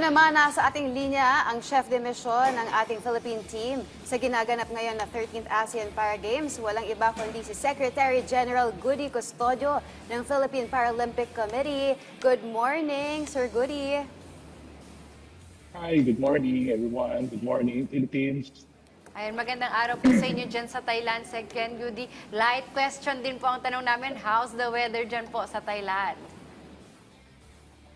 Ngayon naman, nasa ating linya ang chef de mission ng ating Philippine team sa ginaganap ngayon na 13th ASEAN Para Games. Walang iba kundi si Secretary General Goody Custodio ng Philippine Paralympic Committee. Good morning, Sir Goody. Hi, good morning everyone. Good morning, Philippines. Ayun, magandang araw po sa inyo dyan sa Thailand, Sec Ken Goody. Light question din po ang tanong namin, how's the weather dyan po sa Thailand?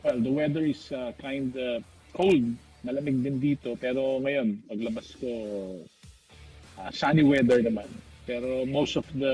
Well, the weather is kind of cold. Malamig din dito. Pero ngayon, paglabas ko, sunny weather naman. Pero most of the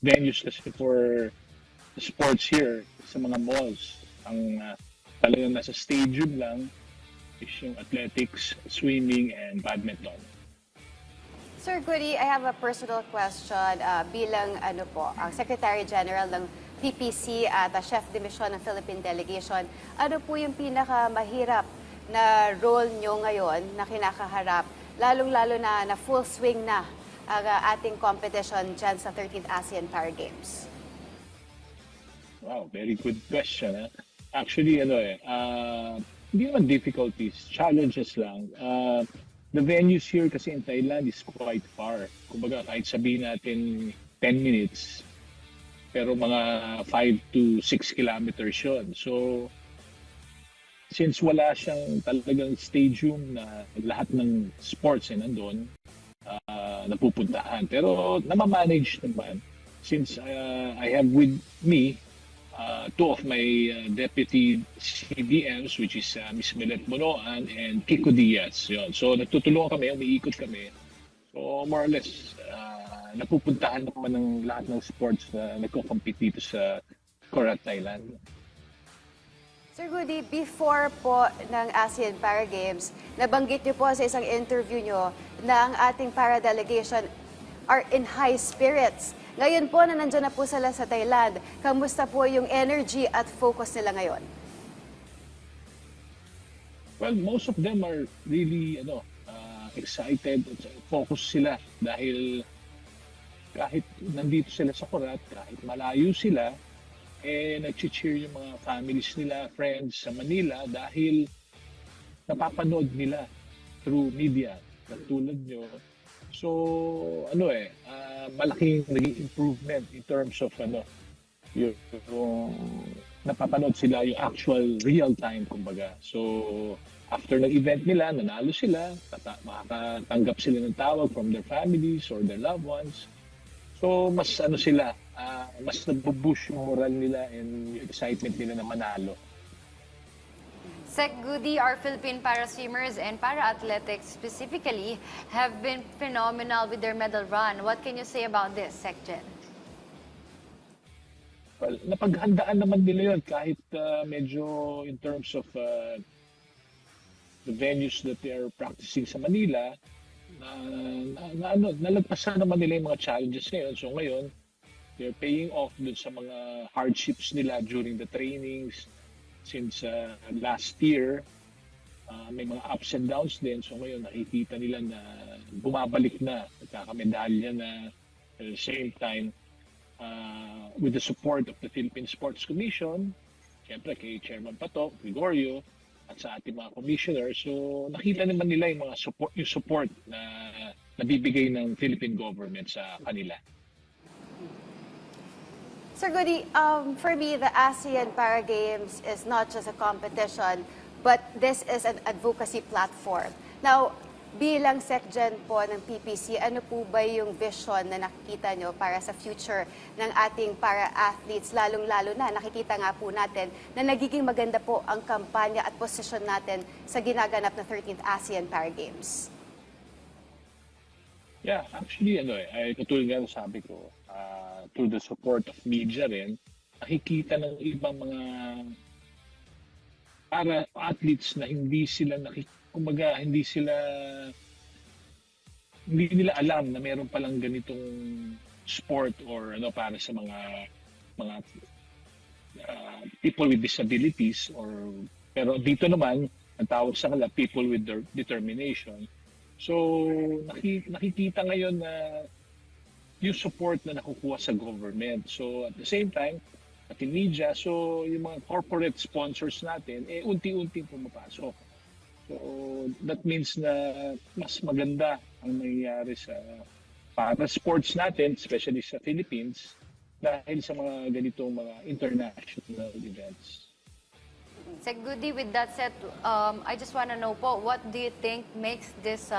venues kasi for sports here sa mga malls, ang talagang nasa stadium lang is yung athletics, swimming, and badminton. Sir Goody, I have a personal question bilang ang Secretary General ng PPC at Chef de Mission ng Philippine Delegation. Ano po yung pinakamahirap na role nyo ngayon na kinakaharap, lalong-lalo na full swing na ang ating competition dyan sa 13th ASEAN Para Games? Wow, very good question. Actually, hindi naman difficulties, challenges lang. The venues here kasi in Thailand is quite far. Kumbaga, kahit sabihin natin 10 minutes, pero mga 5 to 6 kilometers yun. So, since wala siyang talagang stadium na lahat ng sports ay nandun, napupuntahan. Pero namamanage naman. Since I have with me two of my deputy CBMs, which is Ms. Milet Monoan and Kiko Diaz. Yun. So, nagtutulungan kami, umiikot kami. So, more or less, napupuntahan naman ng lahat ng sports na nagko-compete dito sa Korat, Thailand. Sir Goody, before po ng ASEAN Para Games, nabanggit niyo po sa isang interview niyo na ang ating para delegation are in high spirits. Ngayon po na nandiyan na po sila sa Thailand, kamusta po yung energy at focus nila ngayon? Well, most of them are really excited, focus sila dahil kahit nandito sila sa Korat, kahit malayo sila, nag-cheer yung mga families nila, friends sa Manila dahil napapanood nila through media, katulad nyo. So, malaking naging improvement in terms of yung napapanood sila yung actual real time, kumbaga. So, after ng event nila, nanalo sila, makakatanggap sila ng tawag from their families or their loved ones. So, mas mas nabubush yung moral nila and yung excitement nila na manalo. Sec Goody, our Philippine para-swimmers and para-athletics specifically have been phenomenal with their medal run. What can you say about this, Sec Gen? Well, napaghandaan naman nila yun kahit medyo in terms of the venues that they are practicing sa Manila, nalagpasan naman nila yung mga challenges ngayon. So ngayon, they're paying off dun sa mga hardships nila during the trainings. Since last year, may mga ups and downs din. So ngayon, nakikita nila na bumabalik na, nagkakamedalya na. At the same time, with the support of the Philippine Sports Commission, siyempre kay Chairman Pato, Gregorio, at sa ating mga commissioners, so nakita naman nila yung mga support na nabibigay ng Philippine government sa kanila. Sir Goody, for me, the ASEAN Para Games is not just a competition, but this is an advocacy platform. Now, bilang SecGen po ng PPC, ano po ba yung vision na nakikita nyo para sa future ng ating para-athletes, lalong-lalo na nakikita nga po natin na nagiging maganda po ang kampanya at posisyon natin sa ginaganap na 13th ASEAN Para Games? Yeah, actually, katulad nga sabi ko, through the support of media rin, nakikita ng ibang mga para-athletes na hindi nila alam na meron palang ganitong sport or para sa mga people with disabilities pero dito naman ang tawag sa kanila people with their determination. So nakikita ngayon na yung support na nakukuha sa government. So at the same time, pati media. So yung mga corporate sponsors natin, unti-unti pumapasok. So that means na mas maganda ang nangyayari para sports natin, especially sa Philippines, dahil sa mga ganitong mga international events. Sec Goody, with that said, I just want to know po, what do you think makes this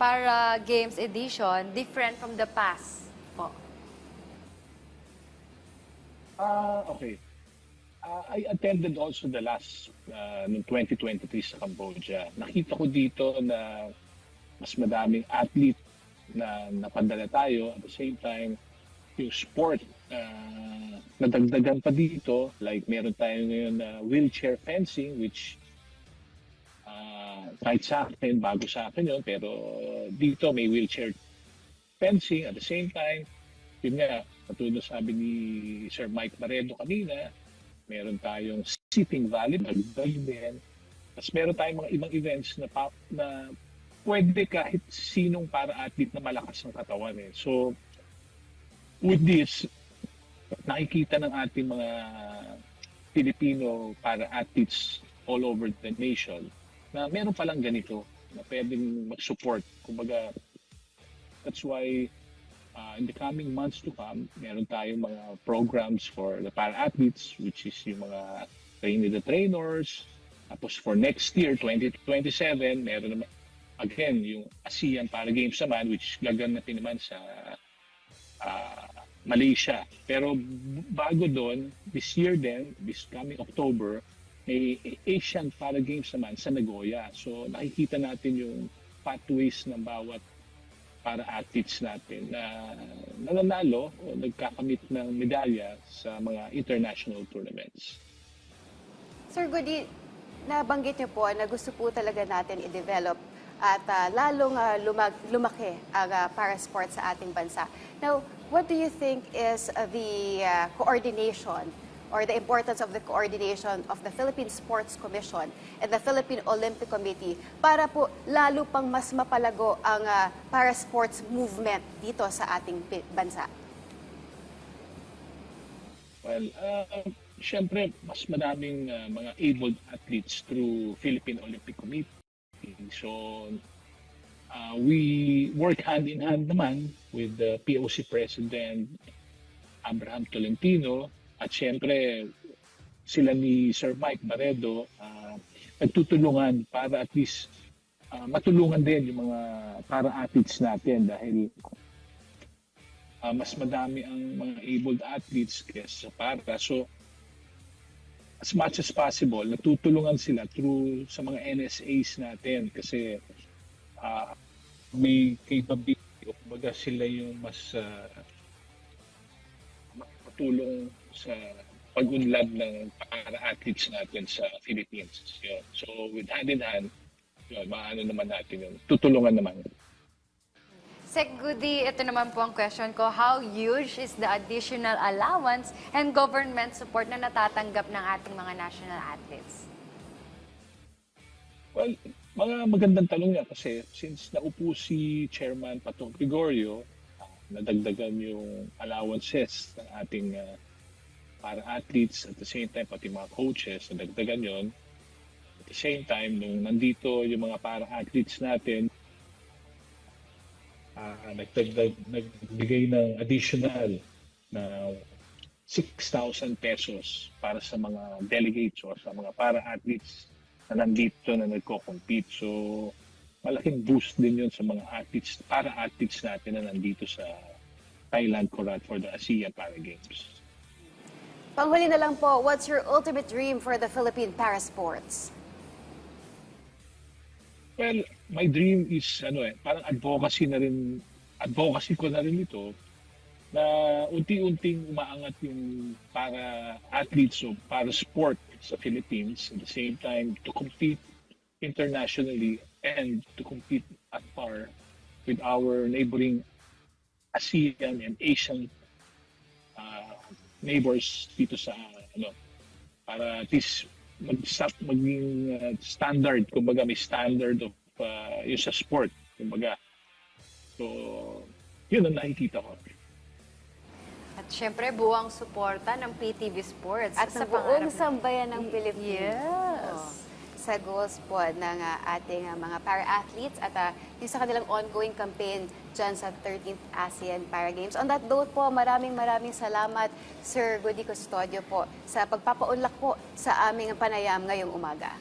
Para Games edition different from the past po? Okay. I attended also the last noong 2023 sa Cambodia. Nakita ko dito na mas madaming athlete na napadala tayo. At the same time, yung sport, nadagdagan pa dito. Like meron tayo ngayon na wheelchair fencing, which kahit sa akin, bago sa akin yun. Pero dito may wheelchair fencing. At the same time, yun nga, katulad sabi ni Sir Mike Maredo kanina, meron tayong sitting volleyball din. Tapos meron tayong mga ibang events na pwede kahit sinong para-athlete na malakas ng katawan. So, with this, nakikita ng ating mga Filipino para-athletes all over the nation na meron palang ganito na pwedeng mag-support. Kumbaga, that's why in the coming months to come, meron tayong mga programs for the para-athletes, which is yung mga training the trainers. Tapos for next year, 2027, meron naman, again, yung ASEAN Para Games naman, which gaganapin naman sa Malaysia. Pero bago doon, this year din, this coming October, may Asian Para Games naman sa Nagoya. So nakikita natin yung pathways ng bawat para athletes natin na nananalo o nagkakamit ng medalya sa mga international tournaments. Sir Goody, nabanggit niyo po na gusto po talaga natin i-develop at lalong lumaki ang para sports sa ating bansa. Now, what do you think is the coordination or the importance of the coordination of the Philippine Sports Commission and the Philippine Olympic Committee para po lalo pang mas mapalago ang para sports movement dito sa ating bansa? Well, syempre, mas madaming mga able athletes through Philippine Olympic Committee. So, we work hand in hand naman with the POC President Abraham Tolentino. At syempre, sila ni Sir Mike Maredo nagtutulungan para at least matulungan din yung mga para-athletes natin dahil mas madami ang mga abled athletes kaysa para. So, as much as possible, natutulungan sila through sa mga NSAs natin kasi may capability o kumbaga sila yung mas makatulong sa pag-unlad ng para-athletes natin sa Philippines. Yun. So, with hand in hand, yun, maano naman natin yun. Tutulungan naman. Sec Goody, ito naman po ang question ko. How huge is the additional allowance and government support na natatanggap ng ating mga national athletes? Well, mga magandang tanong niya kasi since naupo si Chairman Patong Gregorio, nadagdagan yung allowances ng ating para athletes, at the same time pati mga coaches, nadagdagan yon. At the same time, nung nandito yung mga para athletes natin, nagbigay ng additional na 6,000 pesos para sa mga delegates o sa mga para athletes na nandito na nagko-compete. So, malaking boost din yun sa mga athletes, para athletes natin na nandito sa Thailand for the ASEAN Para Games. Panghuli na lang po, what's your ultimate dream for the Philippine Parasports? Well, my dream is parang advocacy ko na rin ito na unti-unting umaangat yung para athletes o para sport sa Philippines at the same time to compete internationally and to compete at par with our neighboring ASEAN and Asian neighbors dito sa para at least maging standard, kumbaga may standard of yung sa sport, kumbaga. So, yun ang nakikita ko. At Siyempre, buwang suporta ng PTV Sports. At sa ng buong pangarap sambayan ng Pilipinas. Yes. Sa goals po ng ating mga para-athletes at yung sa kanilang ongoing campaign dyan sa 13th ASEAN Para Games. On that note po, maraming salamat Sir Goody Custodio po sa pagpapaunlak po sa aming panayam ngayong umaga.